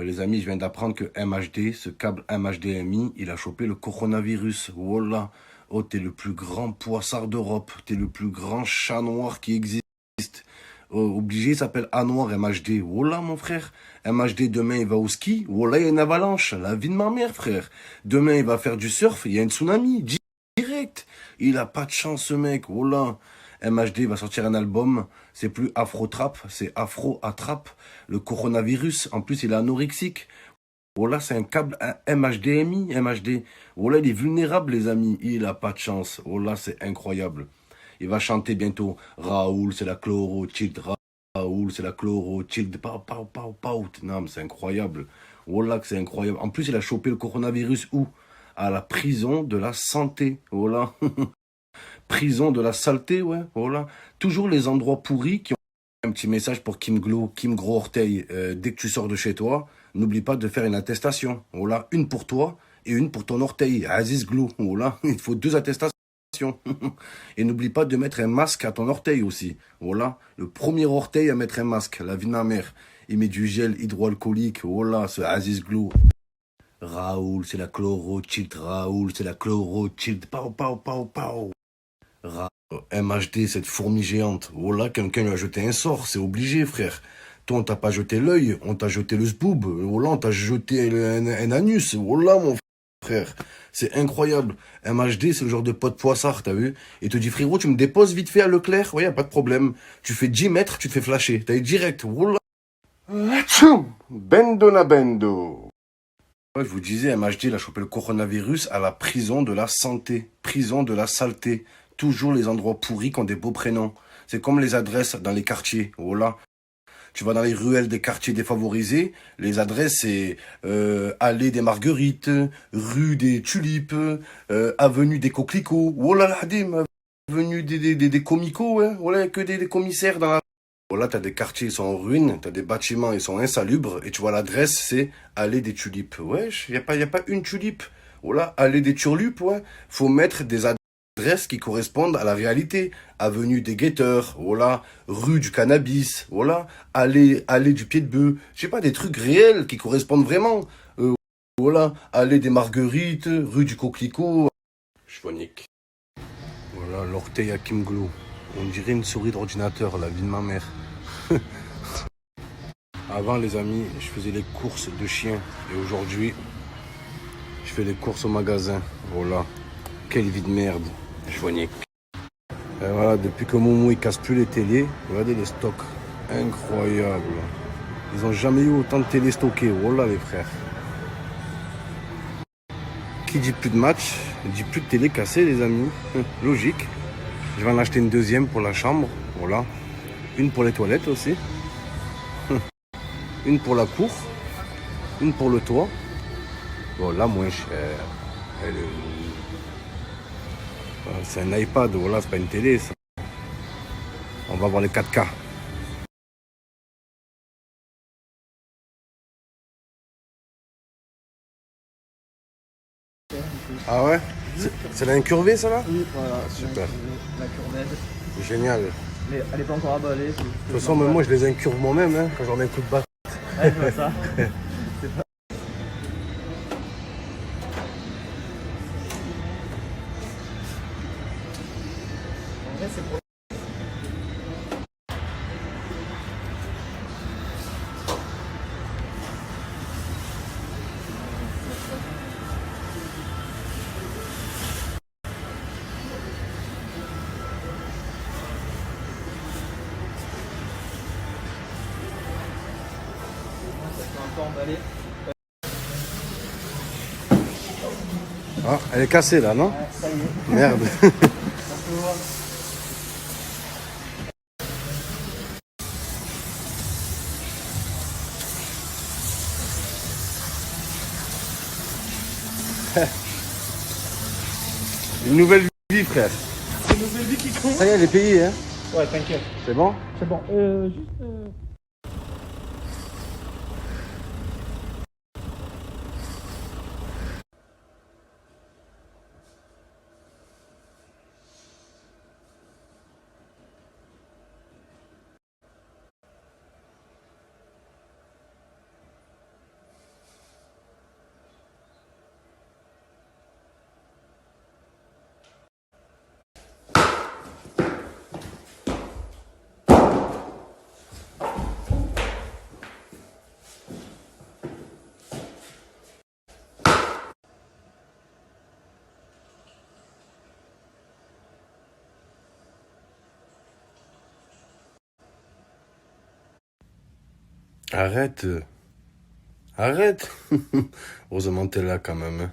Les amis, je viens d'apprendre que MHD, ce câble MHDMI, il a chopé le coronavirus. Voilà. Oh, t'es le plus grand poissard d'Europe. T'es le plus grand chat noir qui existe. Oh, obligé, il s'appelle A Noir MHD. Voilà, mon frère. MHD, demain, il va au ski. Voilà, il y a une avalanche. La vie de ma mère, frère. Demain, il va faire du surf. Il y a une tsunami. Direct. Il a pas de chance, ce mec. Voilà. MHD va sortir un album. C'est plus Afro-Trap, c'est Afro-Attrape. Le coronavirus, en plus, il est anorexique. Voilà, c'est un câble MHDMI, MHD. Voilà, il est vulnérable, les amis. Il a pas de chance. Voilà, c'est incroyable. Il va chanter bientôt. Raoul, c'est la chloro-child. Raoul, c'est la chloro-child. Pau, pau, pau, pau. Non, mais c'est incroyable. Voilà que c'est incroyable. En plus, il a chopé le coronavirus où? À la prison de la santé. Voilà. Prison de la saleté, ouais. Voilà. Toujours les endroits pourris qui ont un petit message pour Kim Glo, Kim Gros Orteil. Dès que tu sors de chez toi, n'oublie pas de faire une attestation. Voilà. Une pour toi et une pour ton orteil. Aziz Glo. Voilà. Il faut 2 attestations. Et n'oublie pas de mettre un masque à ton orteil aussi. Voilà. Le premier orteil à mettre un masque. La vie de ma mère. Il met du gel hydroalcoolique. Voilà. Ce Aziz Glo. Raoul, c'est la chloro-child. Raoul, c'est la chloro-child. Pau, pau, pau, pau. MHD, cette fourmi géante. Oh là, quelqu'un lui a jeté un sort, c'est obligé, frère. Toi, on t'a pas jeté l'œil, on t'a jeté le zboob. Oh là, on t'a jeté un anus. Oh là, mon frère. C'est incroyable. MHD, c'est le genre de pote poissard, t'as vu? Et te dit, frérot, tu me déposes vite fait à Leclerc? Ouais, y a pas de problème. Tu fais 10 mètres, tu te fais flasher. T'as eu direct. Oh là. Atchoum. Bendo na bendo. Ouais, je vous disais, MHD, il a chopé le coronavirus à la prison de la santé, prison de la saleté. Toujours les endroits pourris qui ont des beaux prénoms. C'est comme les adresses dans les quartiers. Voilà. Tu vas dans les ruelles des quartiers défavorisés, les adresses c'est allée des Marguerites, rue des Tulipes, avenue des Coquelicots. Oh là là, avenue des comicos, ouais. Voilà, que des commissaires dans la... Voilà, t'as des quartiers, ils sont en ruine, t'as des bâtiments, ils sont insalubres, et tu vois l'adresse, c'est allée des Tulipes. Wesh, y a pas une tulipe. Voilà, allée des Turlupes, ouais. Faut mettre des adresses qui correspondent à la réalité. Avenue des Guetteurs, voilà. Rue du Cannabis, voilà. Allée du Pied de Bœuf. Je sais pas, des trucs réels qui correspondent vraiment. Voilà, allée des Marguerites, rue du Coquelicot. Chouanique. Voilà, l'orteil à Kim Glo. On dirait une souris d'ordinateur, la vie de ma mère. Avant, les amis, je faisais les courses de chiens. Et aujourd'hui, je fais les courses au magasin. Voilà. Quelle vie de merde. Chouanique. Et voilà, depuis que Momo il casse plus les télés, regardez les stocks. Incroyable. Ils ont jamais eu autant de télé stockées. Voilà les frères. Qui dit plus de match, dit plus de télé cassée les amis. Logique. Je vais en acheter une deuxième pour la chambre. Voilà. Une pour les toilettes aussi. Une pour la cour. Une pour le toit. Bon là moins cher. Elle est où? C'est un iPad, voilà, c'est pas une télé ça. On va voir les 4K. Ah ouais? C'est la incurvée ça là? Oui, voilà. Super. La curvette. Génial. Mais elle est pas encore emballée. De toute façon, même moi je les incurve moi-même hein, quand j'en ai un coup de batte. Ouais, je vois ça. En vrai, c'est pour... un peu emballé. Ah, elle est cassée là, non? Ouais, ça y est. Merde. On peut voir. Une nouvelle vie, frère. C'est une nouvelle vie qui compte. Ça y est, elle est payée, hein? Ouais, t'inquiète. C'est bon? C'est bon. Juste... Arrête. Arrête. Heureusement, t'es là quand même. Hein.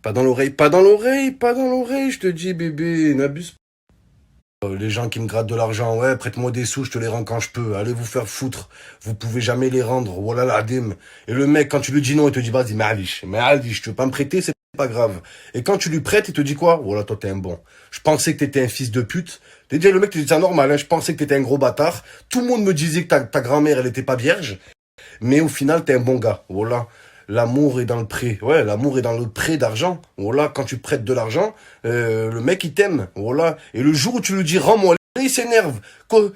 Pas dans l'oreille, pas dans l'oreille, pas dans l'oreille, je te dis, bébé, n'abuse pas. Les gens qui me grattent de l'argent, ouais, prête-moi des sous, je te les rends quand je peux. Allez vous faire foutre. Vous pouvez jamais les rendre. Voilà la dim. Et le mec, quand tu lui dis non, il te dit, vas-y, mais Ali, tu veux pas me prêter, c'est pas grave. Et quand tu lui prêtes, il te dit quoi? Voilà, toi, t'es un bon. Je pensais que t'étais un fils de pute. T'es déjà le mec, tu dis ça normal, hein. Je pensais que t'étais un gros bâtard. Tout le monde me disait que ta grand-mère, elle était pas vierge. Mais au final, t'es un bon gars. Voilà. L'amour est dans le pré. Ouais, l'amour est dans le prêt d'argent. Voilà, quand tu prêtes de l'argent, le mec, il t'aime. Voilà. Et le jour où tu lui dis, rends-moi, il s'énerve. Quoi?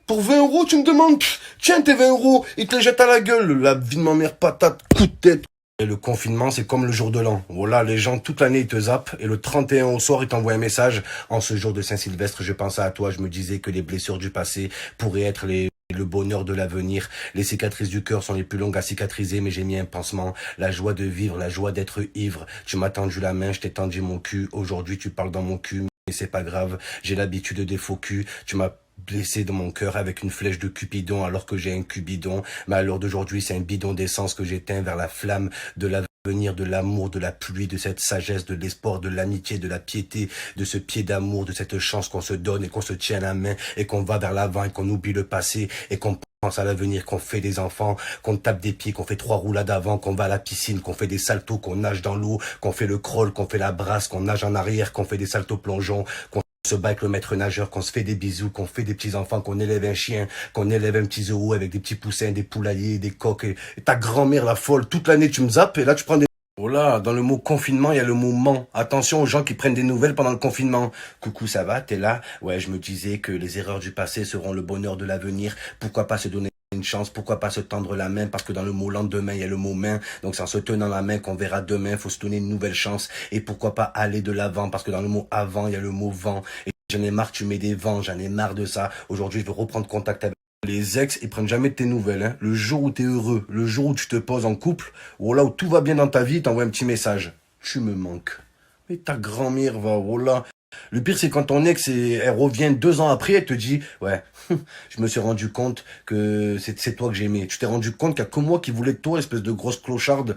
Pour 20 euros, tu me demandes? Tiens, tes 20 euros, il te les jette à la gueule. La vie de ma mère, patate, coup de tête. Et le confinement, c'est comme le jour de l'an. Voilà, les gens, toute l'année, ils te zappent. Et le 31 au soir, ils t'envoient un message. En ce jour de Saint-Sylvestre, je pensais à toi. Je me disais que les blessures du passé pourraient être le bonheur de l'avenir. Les cicatrices du cœur sont les plus longues à cicatriser, mais j'ai mis un pansement. La joie de vivre, la joie d'être ivre. Tu m'as tendu la main, je t'ai tendu mon cul. Aujourd'hui, tu parles dans mon cul, mais c'est pas grave. J'ai l'habitude des faux culs. Tu m'as blessé dans mon cœur avec une flèche de Cupidon alors que j'ai un cubidon. Mais à l'heure d'aujourd'hui, c'est un bidon d'essence que j'éteins vers la flamme de l'avenir, de l'amour, de la pluie, de cette sagesse, de l'espoir, de l'amitié, de la piété, de ce pied d'amour, de cette chance qu'on se donne et qu'on se tient la main et qu'on va vers l'avant et qu'on oublie le passé et qu'on pense à l'avenir, qu'on fait des enfants, qu'on tape des pieds, qu'on fait 3 roulades avant, qu'on va à la piscine, qu'on fait des saltos, qu'on nage dans l'eau, qu'on fait le crawl, qu'on fait la brasse, qu'on nage en arrière, qu'on fait des saltos plongeons, qu'on se bat avec le maître nageur, qu'on se fait des bisous, qu'on fait des petits enfants, qu'on élève un chien, qu'on élève un petit zoo avec des petits poussins, des poulaillers, des coqs. Et ta grand-mère, la folle, toute l'année tu me zappes et là tu prends des... Oh là, dans le mot confinement, il y a le mot ment. Attention aux gens qui prennent des nouvelles pendant le confinement. Coucou, ça va, t'es là? Ouais, je me disais que les erreurs du passé seront le bonheur de l'avenir. Pourquoi pas se donner une chance, pourquoi pas se tendre la main, parce que dans le mot lendemain, il y a le mot main, donc c'est en se tenant la main qu'on verra demain, faut se donner une nouvelle chance, et pourquoi pas aller de l'avant, parce que dans le mot avant, il y a le mot vent, et j'en ai marre, tu mets des vents, j'en ai marre de ça, aujourd'hui je veux reprendre contact avec les ex, ils prennent jamais de tes nouvelles, hein. Le jour où t'es heureux, le jour où tu te poses en couple, ou là où tout va bien dans ta vie, t'envoies un petit message, tu me manques, mais ta grand-mère va, voilà. Le pire, c'est quand ton ex, elle revient 2 ans après, elle te dit, ouais, je me suis rendu compte que c'est toi que j'aimais. Tu t'es rendu compte qu'il n'y a que moi qui voulais de toi, espèce de grosse clocharde,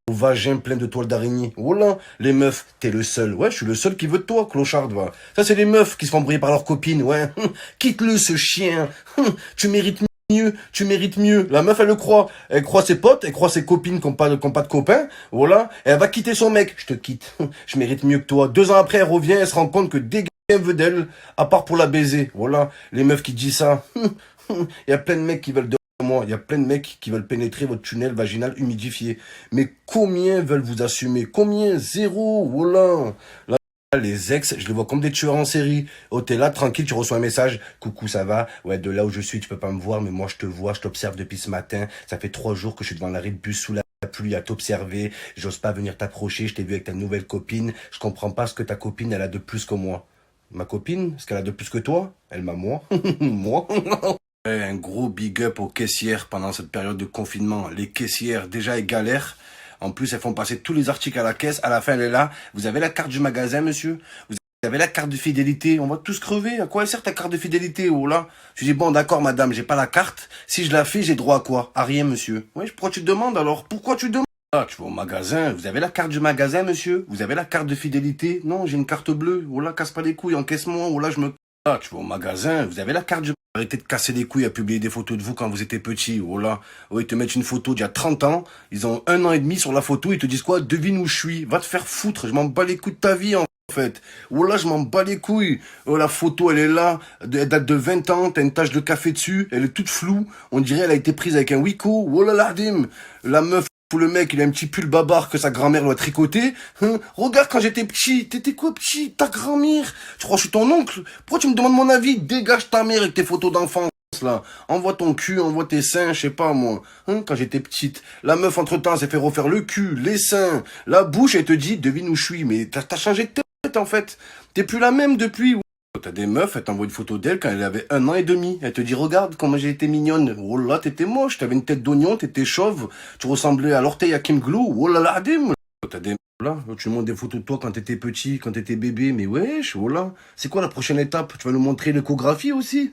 au vagin plein de toiles d'araignée. Voilà, les meufs, t'es le seul. Ouais, je suis le seul qui veut de toi, clocharde, va. Ça, c'est les meufs qui se font embrouiller par leurs copines, ouais. Quitte-le, ce chien. Tu mérites mieux, tu mérites mieux. La meuf, elle le croit. Elle croit ses potes, elle croit ses copines qui n'ont pas de copains. Voilà. Et elle va quitter son mec. Je te quitte. Je mérite mieux que toi. 2 ans après, elle revient, elle se rend compte que des gars veut d'elle, à part pour la baiser. Voilà. Les meufs qui disent ça. Il y a plein de mecs qui veulent de moi. Il y a plein de mecs qui veulent pénétrer votre tunnel vaginal humidifié. Mais combien veulent vous assumer? Combien? Zéro. Voilà. Les ex, je les vois comme des tueurs en série. Oh, t'es là, tranquille, tu reçois un message. Coucou, ça va? Ouais, de là où je suis, tu peux pas me voir, mais moi, je te vois, je t'observe depuis ce matin. Ça fait 3 jours que je suis devant l'arrêt de bus sous la pluie à t'observer. J'ose pas venir t'approcher, je t'ai vu avec ta nouvelle copine. Je comprends pas ce que ta copine, elle a de plus que moi. Ma copine, ce qu'elle a de plus que toi? Elle m'a moi. Moi? Ouais, un gros big up aux caissières pendant cette période de confinement. Les caissières, déjà, elles galèrent. En plus, elles font passer tous les articles à la caisse. À la fin, elle est là. Vous avez la carte du magasin, monsieur? Vous avez la carte de fidélité? On va tous crever. À quoi elle sert ta carte de fidélité? Oh là. Je dis, bon, d'accord, madame, j'ai pas la carte. Si je la fais, j'ai droit à quoi? À rien, monsieur. Ouais, pourquoi tu demandes alors? Pourquoi tu demandes? Ah, tu vas au magasin. Vous avez la carte du magasin, monsieur? Vous avez la carte de fidélité? Non, j'ai une carte bleue. Oh là, casse pas les couilles, encaisse-moi. Oh là, je me... Ah, tu vas au magasin. Vous avez la carte du... Arrêtez de casser les couilles à publier des photos de vous quand vous étiez petit. Oh là. Oh, ils te mettent une photo d'il y a 30 ans. Ils ont 1 an et demi sur la photo. Ils te disent quoi? Devine où je suis. Va te faire foutre. Je m'en bats les couilles de ta vie, en fait. Oh là, je m'en bats les couilles. Oh, la photo, elle est là. Elle date de 20 ans. T'as une tache de café dessus. Elle est toute floue. On dirait elle a été prise avec un Wiko. Oh là là, dim. La meuf. Pour le mec, il a un petit pull babar que sa grand-mère doit tricoter. Regarde quand j'étais petit. T'étais quoi petit? Ta grand-mère? Tu crois que je suis ton oncle? Pourquoi tu me demandes mon avis? Dégage ta mère avec tes photos d'enfance là. Envoie ton cul, envoie tes seins, je sais pas moi. Quand j'étais petite. La meuf entre-temps s'est fait refaire le cul, les seins, la bouche, elle te dit devine où je suis. Mais t'as changé de tête en fait. T'es plus la même depuis. T'as des meufs, elle t'envoie une photo d'elle quand elle avait 1 an et demi. Elle te dit, regarde comment j'ai été mignonne. Oh là, t'étais moche, t'avais une tête d'oignon, t'étais chauve. Tu ressemblais à l'orteil à Kim Glou. Oh là là, Adim. T'as des... Là, tu nous montres des photos de toi quand t'étais petit, quand t'étais bébé. Mais wesh, oh là. C'est quoi la prochaine étape? Tu vas nous montrer l'échographie aussi?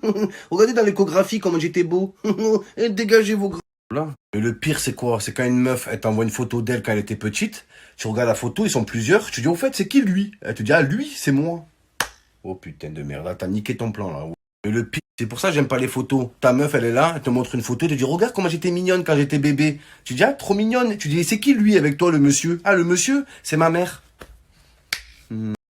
Regardez dans l'échographie comment j'étais beau. Et dégagez vos Voilà. Et le pire, c'est quoi? C'est quand une meuf, elle t'envoie une photo d'elle quand elle était petite. Tu regardes la photo, ils sont plusieurs. Tu dis, au fait, c'est qui lui? Elle te dit, ah, lui, c'est moi. Oh putain de merde, là, t'as niqué ton plan, là. Et le pire, c'est pour ça que j'aime pas les photos. Ta meuf, elle est là, elle te montre une photo, elle te dit, regarde comment j'étais mignonne quand j'étais bébé. Tu dis, ah, trop mignonne. Tu dis, c'est qui lui avec toi, le monsieur? Ah, le monsieur, c'est ma mère.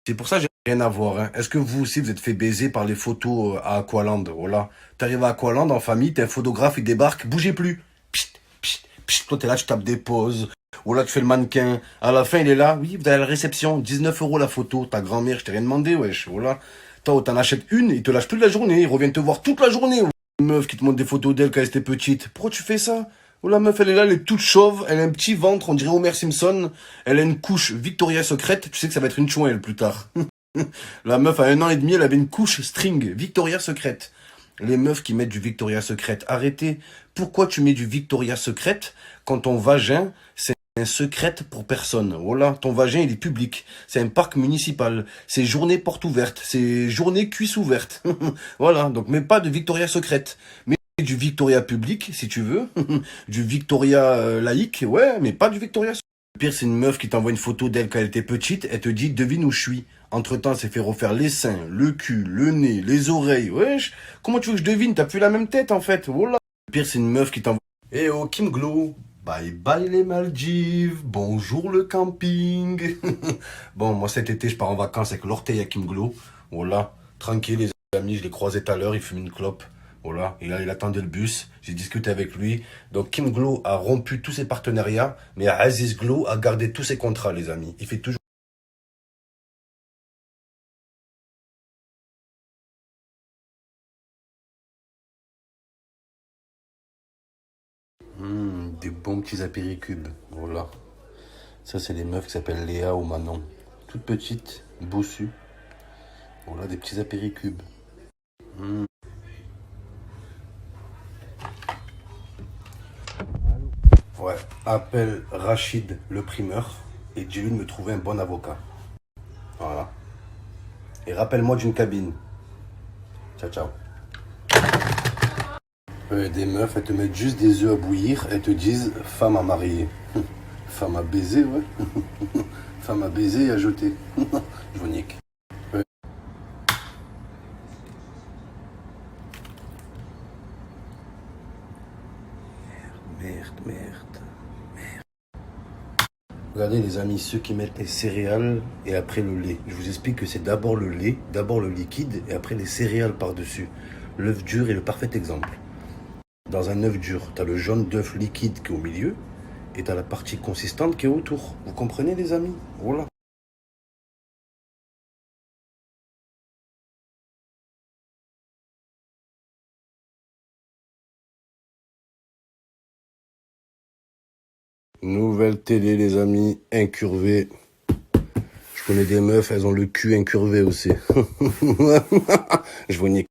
C'est pour ça que j'ai rien à voir. Hein. Est-ce que vous aussi, vous êtes fait baiser par les photos à Aqualand? Voilà. T'arrives à Aqualand en famille, t'es un photographe, il débarque, bougez plus. Psst, psst, psst. Toi, t'es là, tu tapes des poses. Ou là, tu fais le mannequin. À la fin, il est là. Oui, vous avez la réception. 19 € la photo. Ta grand-mère, je t'ai rien demandé, wesh. Voilà. Toi, t'en achètes une, il te lâche toute la journée. Il revient te voir toute la journée. Une meuf qui te montre des photos d'elle quand elle était petite. Pourquoi tu fais ça? Oh, la meuf, elle est là, elle est toute chauve. Elle a un petit ventre, on dirait Homer Simpson. Elle a une couche Victoria Secret. Tu sais que ça va être une chouin, plus tard. La meuf, à 1 an et demi, elle avait une couche string Victoria Secret. Les meufs qui mettent du Victoria Secret, arrêtez. Pourquoi tu mets du Victoria Secret quand ton vagin, c'est un secret pour personne? Voilà, ton vagin, il est public. C'est un parc municipal. C'est journée porte ouverte. C'est journée cuisse ouverte. Voilà, donc mets pas de Victoria Secret. Mets du Victoria public, si tu veux. Du Victoria laïque, ouais, mais pas du Victoria Secret. Le pire, c'est une meuf qui t'envoie une photo d'elle quand elle était petite. Elle te dit, devine où je suis. Entre-temps, elle s'est fait refaire les seins, le cul, le nez, les oreilles. Wesh, comment tu veux que je devine? T'as plus la même tête, en fait. Voilà. Le pire, c'est une meuf qui t'envoie... Eh oh, Kim Glow. Bye bye les Maldives. Bonjour le camping. Bon, moi, cet été, je pars en vacances avec l'orteil à Kim Glow. Voilà. Tranquille, les amis. Je l'ai croisé tout à l'heure. Il fume une clope. Voilà, il attendait le bus, j'ai discuté avec lui. Donc Kim Glow a rompu tous ses partenariats, mais Aziz Glow a gardé tous ses contrats, les amis. Il fait toujours... des bons petits apéricubes, voilà. Ça, c'est des meufs qui s'appellent Léa ou Manon. Toutes petites, bossues. Voilà, des petits apéricubes. Ouais, appelle Rachid, le primeur, et dis-lui de me trouver un bon avocat. Voilà. Et rappelle-moi d'une cabine. Ciao, ciao. Des meufs, elles te mettent juste des œufs à bouillir, elles te disent femme à marier. Femme à baiser, ouais. Femme à baiser et à jeter. Je vous nique. Merde. Regardez les amis, ceux qui mettent les céréales et après le lait. Je vous explique que c'est d'abord le lait, d'abord le liquide et après les céréales par-dessus. L'œuf dur est le parfait exemple. Dans un œuf dur, tu as le jaune d'œuf liquide qui est au milieu et tu as la partie consistante qui est autour. Vous comprenez les amis? Voilà. Nouvelle télé les amis, incurvée. Je connais des meufs, elles ont le cul incurvé aussi. Je vous nique.